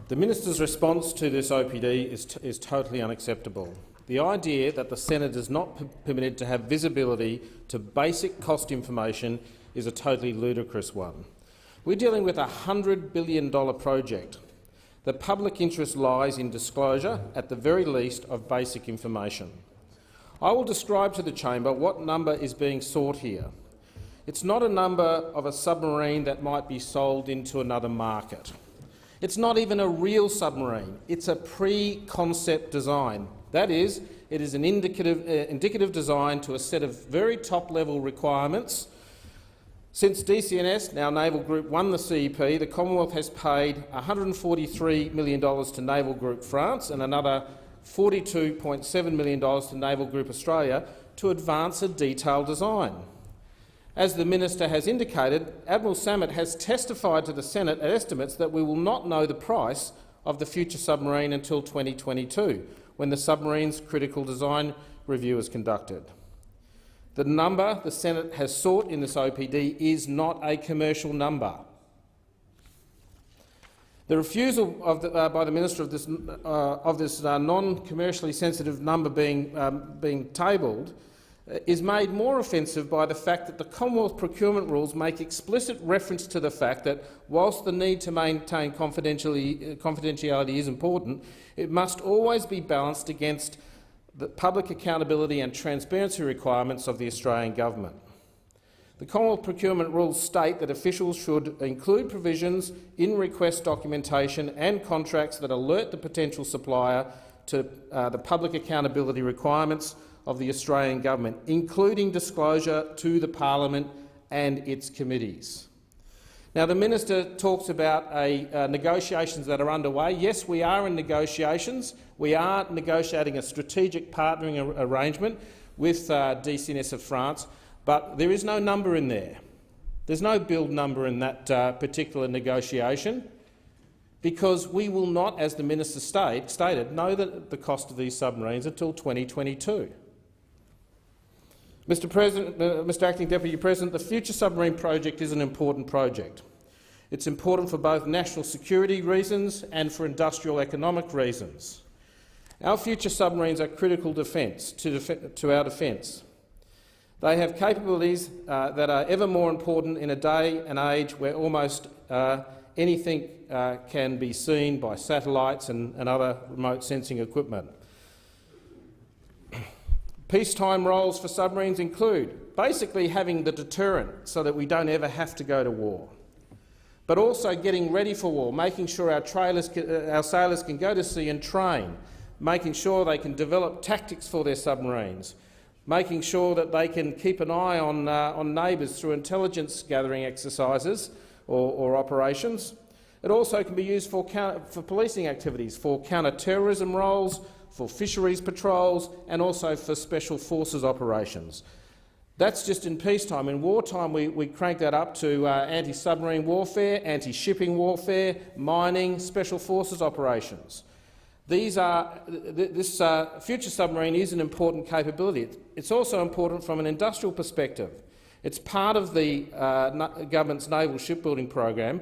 The Minister's response to this OPD is totally unacceptable. The idea that the Senate is not permitted to have visibility to basic cost information is a totally ludicrous one. We're dealing with a $100 billion project. The public interest lies in disclosure, at the very least, of basic information. I will describe to the chamber what number is being sought here. It's not a number of a submarine that might be sold into another market. It's not even a real submarine. It's a pre-concept design. That is, it is an indicative design to a set of very top-level requirements. Since DCNS, now Naval Group, won the CEP, the Commonwealth has paid $143 million to Naval Group France and another $42.7 million to Naval Group Australia to advance a detailed design. As the Minister has indicated, Admiral Samet has testified to the Senate at estimates that we will not know the price of the future submarine until 2022, when the submarine's critical design review is conducted. The number the Senate has sought in this OPD is not a commercial number. The refusal by the Minister of this non-commercially sensitive number being tabled is made more offensive by the fact that the Commonwealth procurement rules make explicit reference to the fact that, whilst the need to maintain confidentiality is important, it must always be balanced against the public accountability and transparency requirements of the Australian Government. The Commonwealth procurement rules state that officials should include provisions in request documentation and contracts that alert the potential supplier to the public accountability requirements of the Australian Government, including disclosure to the Parliament and its committees. Now, the Minister talks about negotiations that are underway. Yes, we are in negotiations. We are negotiating a strategic partnering arrangement with DCNS of France, but there is no number in there. There's no build number in that particular negotiation, because we will not, as the Minister stated, know the cost of these submarines until 2022. Mr. Acting Deputy President, the Future Submarine Project is an important project. It's important for both national security reasons and for industrial economic reasons. Our future submarines are critical to our defence. They have capabilities that are ever more important in a day and age where almost anything can be seen by satellites and other remote sensing equipment. Peacetime roles for submarines include basically having the deterrent so that we don't ever have to go to war, but also getting ready for war, making sure our sailors can go to sea and train, making sure they can develop tactics for their submarines, making sure that they can keep an eye on neighbours through intelligence gathering exercises or operations. It also can be used for policing activities, for counter-terrorism roles, for fisheries patrols and also for special forces operations. That's just in peacetime. In wartime we crank that up to anti-submarine warfare, anti-shipping warfare, mining, special forces operations. This future submarine is an important capability. It's also important from an industrial perspective. It's part of the government's naval shipbuilding program,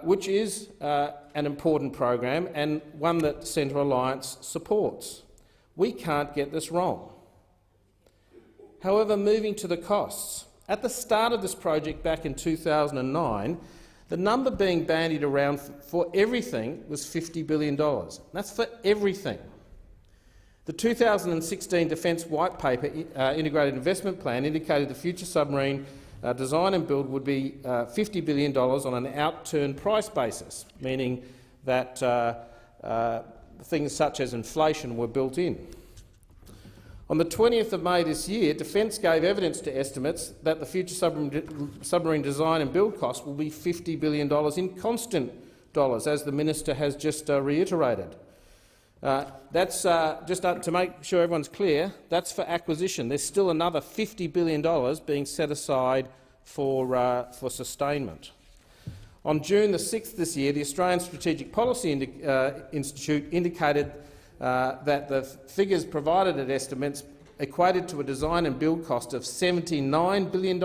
which is an important program and one that Centre Alliance supports. We can't get this wrong. However, moving to the costs, at the start of this project back in 2009, the number being bandied around for everything was $50 billion. That's for everything. The 2016 Defence White Paper Integrated Investment Plan indicated the future submarine design and build would be $50 billion on an outturn price basis, meaning that things such as inflation were built in. On the 20th of May this year, Defence gave evidence to estimates that the future submarine design and build cost will be $50 billion in constant dollars, as the Minister has just reiterated. That's just to make sure everyone's clear, that's for acquisition. There's still another $50 billion being set aside for sustainment. On June the 6th this year, the Australian Strategic Policy Institute indicated that the figures provided at estimates equated to a design and build cost of $79 billion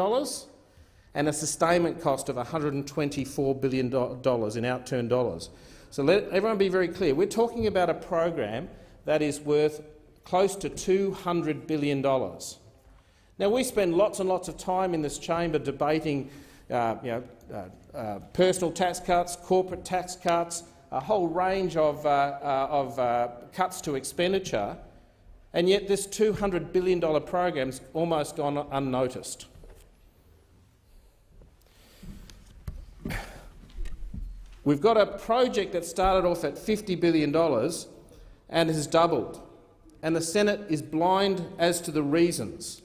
and a sustainment cost of $124 billion in outturn dollars. So let everyone be very clear. We're talking about a program that is worth close to $200 billion. Now, we spend lots and lots of time in this chamber debating personal tax cuts, corporate tax cuts, a whole range of cuts to expenditure, and yet this $200 billion program's almost gone unnoticed. We've got a project that started off at $50 billion and has doubled, and the Senate is blind as to the reasons.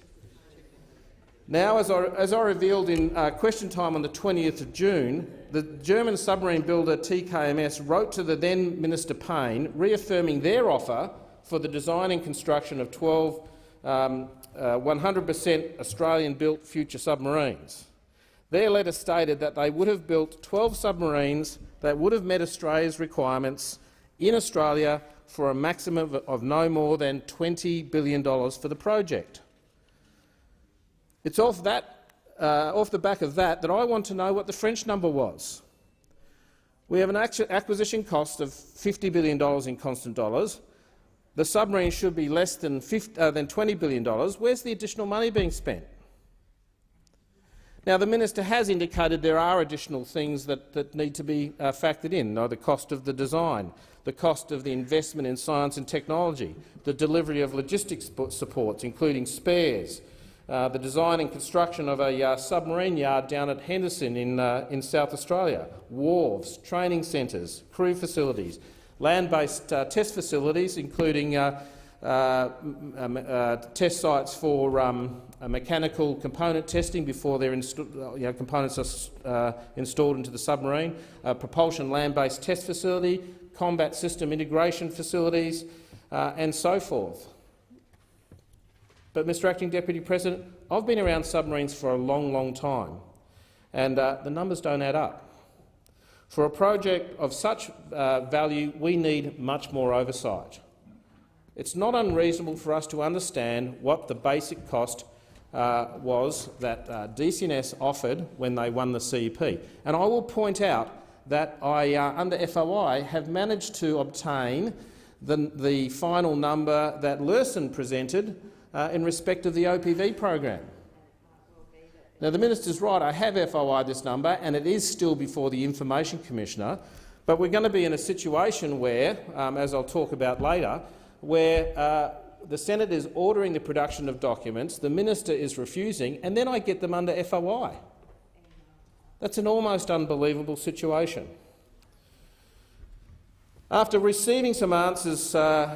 Now, as I revealed in question time on the 20th of June, the German submarine builder TKMS wrote to the then Minister Payne reaffirming their offer for the design and construction of 12 100% Australian-built future submarines. Their letter stated that they would have built 12 submarines that would have met Australia's requirements in Australia for a maximum of no more than $20 billion for the project. It's off the back of that I want to know what the French number was. We have an acquisition cost of $50 billion in constant dollars. The submarine should be less than $20 billion. Where's the additional money being spent? Now, the minister has indicated there are additional things that need to be factored in, the cost of the design, the cost of the investment in science and technology, the delivery of logistics supports, including spares, the design and construction of a submarine yard down at Henderson in South Australia, wharves, training centres, crew facilities, land-based test facilities, including test sites for mechanical component testing before their components are installed into the submarine, propulsion land-based test facility, combat system integration facilities, and so forth. But, Mr Acting Deputy President, I've been around submarines for a long, long time, and the numbers don't add up. For a project of such value, we need much more oversight. It's not unreasonable for us to understand what the basic cost was that DCNS offered when they won the CEP. And I will point out that I, under FOI, have managed to obtain the final number that Lursen presented in respect of the OPV program. Now, the minister's right, I have FOI this number, and it is still before the Information Commissioner, but we're going to be in a situation where, as I'll talk about later, where the Senate is ordering the production of documents, the minister is refusing, and then I get them under FOI. That's an almost unbelievable situation. After receiving some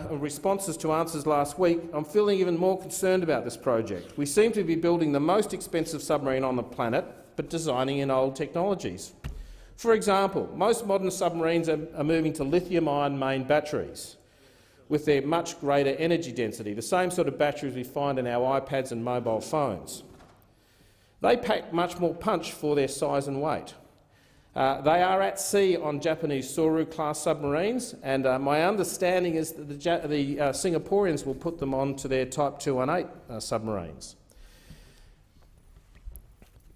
responses to answers last week, I'm feeling even more concerned about this project. We seem to be building the most expensive submarine on the planet, but designing in old technologies. For example, most modern submarines are moving to lithium-ion main batteries with their much greater energy density, the same sort of batteries we find in our iPads and mobile phones. They pack much more punch for their size and weight. They are at sea on Japanese Soru-class submarines, and my understanding is that the Singaporeans will put them on to their Type 218 submarines.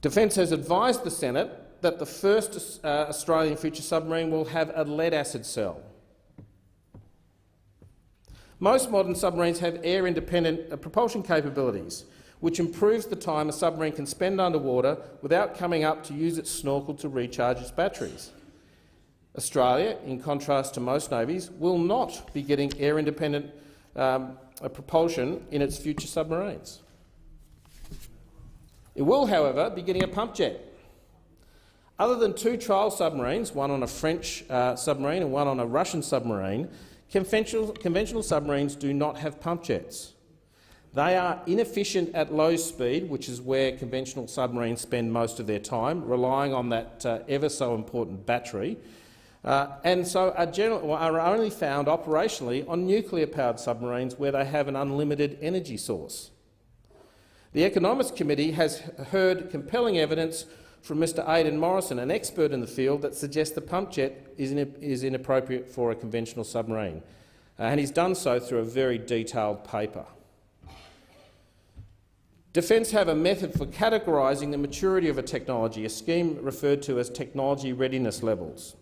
Defence has advised the Senate that the first Australian future submarine will have a lead-acid cell. Most modern submarines have air-independent propulsion capabilities, which improves the time a submarine can spend underwater without coming up to use its snorkel to recharge its batteries. Australia, in contrast to most navies, will not be getting air-independent propulsion in its future submarines. It will, however, be getting a pump jet. Other than 2 trial submarines, one on a French submarine and one on a Russian submarine, conventional submarines do not have pump jets. They are inefficient at low speed, which is where conventional submarines spend most of their time, relying on that ever so important battery, and so are only found operationally on nuclear-powered submarines where they have an unlimited energy source. The Economics Committee has heard compelling evidence from Mr Aidan Morrison, an expert in the field, that suggests the pump jet is inappropriate for a conventional submarine, and he's done so through a very detailed paper. Defence have a method for categorising the maturity of a technology, a scheme referred to as technology readiness levels.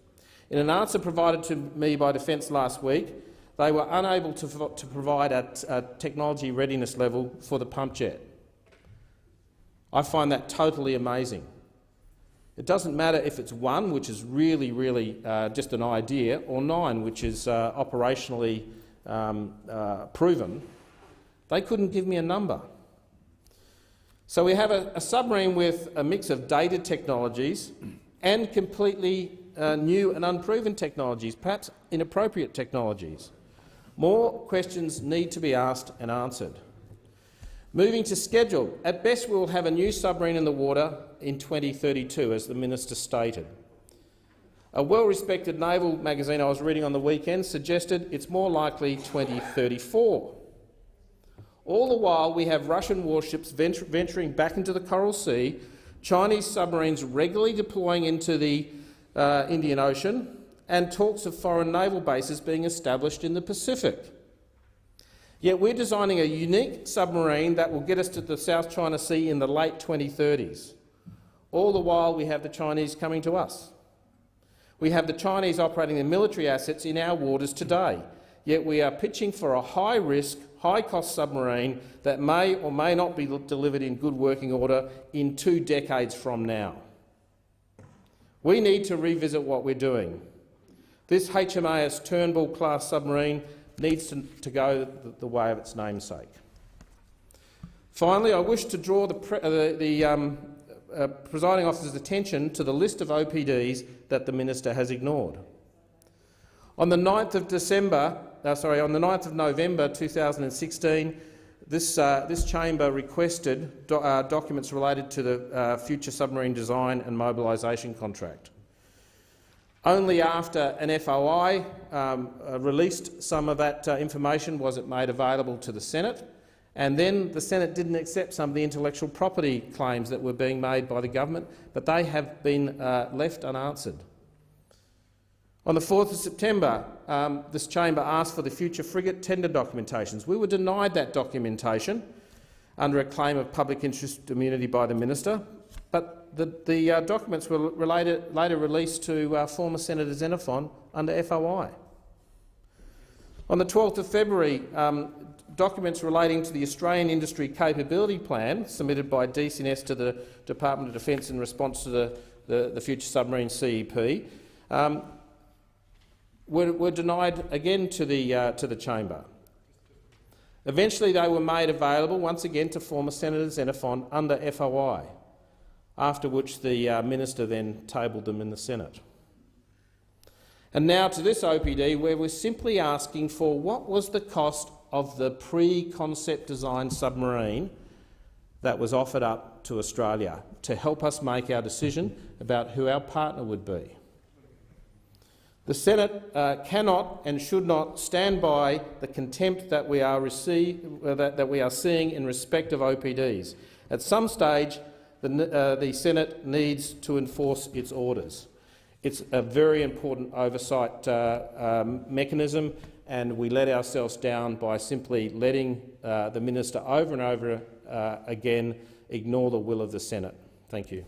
In an answer provided to me by Defence last week, they were unable to provide a technology readiness level for the pump jet. I find that totally amazing. It doesn't matter if it's 1, which is really just an idea, or 9, which is operationally proven. They couldn't give me a number. So we have a submarine with a mix of dated technologies and completely new and unproven technologies, perhaps inappropriate technologies. More questions need to be asked and answered. Moving to schedule, at best we will have a new submarine in the water in 2032, as the minister stated. A well-respected naval magazine I was reading on the weekend suggested it's more likely 2034. All the while we have Russian warships venturing back into the Coral Sea, Chinese submarines regularly deploying into the Indian Ocean, and talks of foreign naval bases being established in the Pacific. Yet we're designing a unique submarine that will get us to the South China Sea in the late 2030s. All the while we have the Chinese coming to us. We have the Chinese operating their military assets in our waters today, yet we are pitching for a high-risk, high-cost submarine that may or may not be delivered in good working order in 2 decades from now. We need to revisit what we're doing. This HMAS Turnbull-class submarine needs to go the way of its namesake. Finally, I wish to draw the presiding officer's attention to the list of OPDs that the minister has ignored. On the 9th of November 2016, this chamber requested documents related to the future submarine design and mobilisation contract. Only after an FOI released some of that information was it made available to the Senate, and then the Senate didn't accept some of the intellectual property claims that were being made by the government, but they have been left unanswered. On the 4th of September, this chamber asked for the future frigate tender documentations. We were denied that documentation under a claim of public interest immunity by the minister, but the documents were later released to former Senator Xenophon under FOI. On the 12th of February, documents relating to the Australian Industry Capability Plan submitted by DCNS to the Department of Defence in response to the future submarine CEP were denied again to the chamber. Eventually they were made available once again to former Senator Xenophon under FOI, after which the minister then tabled them in the Senate. And now to this OPD, where we're simply asking for what was the cost of the pre-concept design submarine that was offered up to Australia to help us make our decision about who our partner would be. The Senate cannot and should not stand by the contempt that we are seeing in respect of OPDs. At some stage, the Senate needs to enforce its orders. It's a very important oversight mechanism, and we let ourselves down by simply letting the minister over and over again ignore the will of the Senate. Thank you.